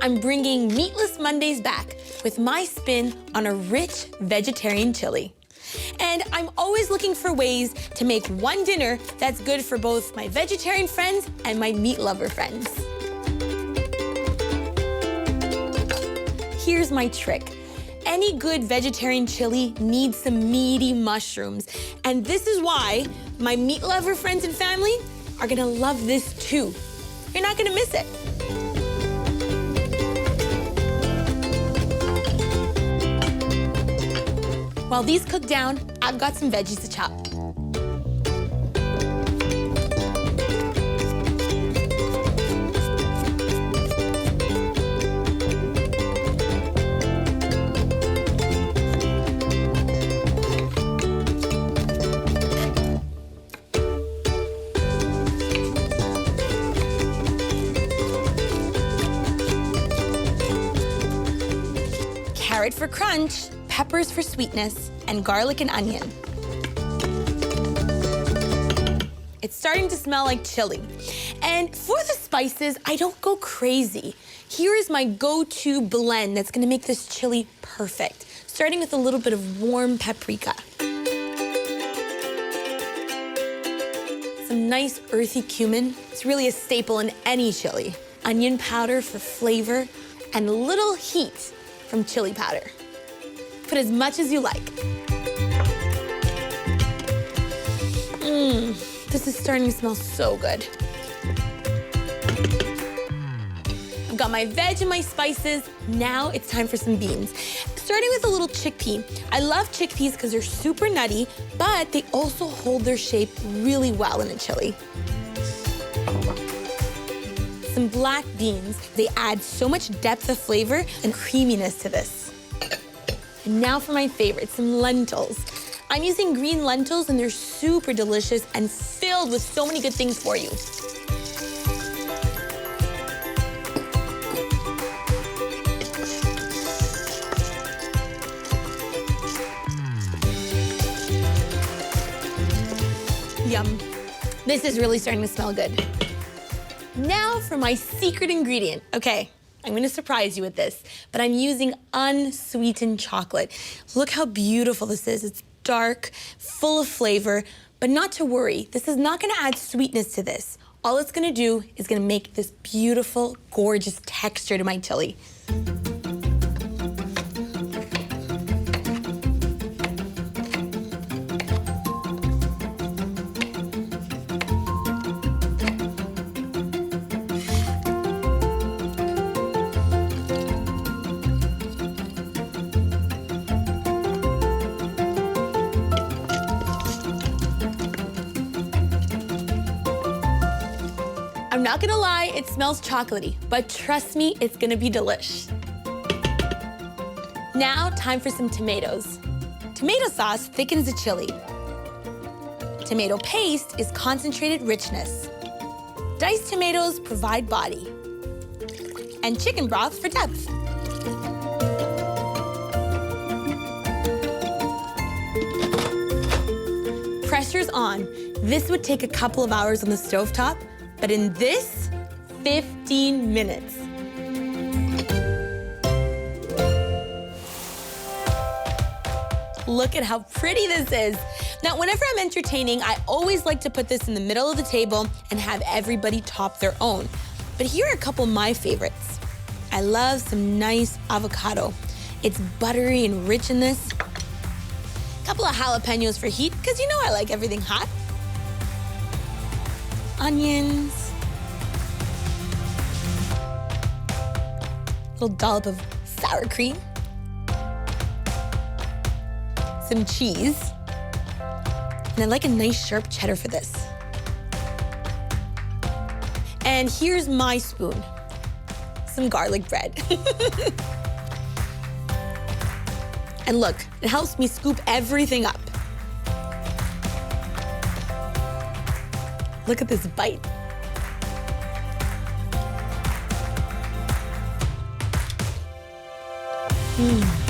I'm bringing Meatless Mondays back with my spin on a rich vegetarian chili. And I'm always looking for ways to make one dinner that's good for both my vegetarian friends and my meat lover friends. Here's my trick. Any good vegetarian chili needs some meaty mushrooms. And this is why my meat lover friends and family are gonna love this too. You're not gonna miss it. While these cook down, I've got some veggies to chop. Carrot for crunch, peppers for sweetness, and garlic and onion. It's starting to smell like chili. And for the spices, I don't go crazy. Here is my go-to blend that's gonna make this chili perfect, starting with a little bit of warm paprika. Some nice earthy cumin. It's really a staple in any chili. Onion powder for flavor, and a little heat from chili powder. Put as much as you like. This is starting to smell so good. I've got my veg and my spices. Now it's time for some beans. Starting with a little chickpea. I love chickpeas because they're super nutty, but they also hold their shape really well in a chili. Some black beans. They add so much depth of flavor and creaminess to this. And now for my favorite, some lentils. I'm using green lentils and they're super delicious and filled with so many good things for you. Yum. This is really starting to smell good. Now for my secret ingredient. Okay, I'm gonna surprise you with this, but I'm using unsweetened chocolate. Look how beautiful this is. It's dark, full of flavor, but not to worry. This is not gonna add sweetness to this. All it's gonna do is gonna make this beautiful, gorgeous texture to my chili. I'm not gonna lie, it smells chocolatey, but trust me, it's gonna be delish. Now, time for some tomatoes. Tomato sauce thickens the chili. Tomato paste is concentrated richness. Diced tomatoes provide body. And chicken broth for depth. Pressure's on. This would take a couple of hours on the stovetop, but in this, 15 minutes. Look at how pretty this is. Now, whenever I'm entertaining, I always like to put this in the middle of the table and have everybody top their own. But here are a couple of my favorites. I love some nice avocado. It's buttery and rich in this. A couple of jalapenos for heat, because you know I like everything hot. Onions, a little dollop of sour cream, some cheese, and I like a nice sharp cheddar for this. And here's my spoon, some garlic bread. And look, it helps me scoop everything up. Look at this bite. Mmm.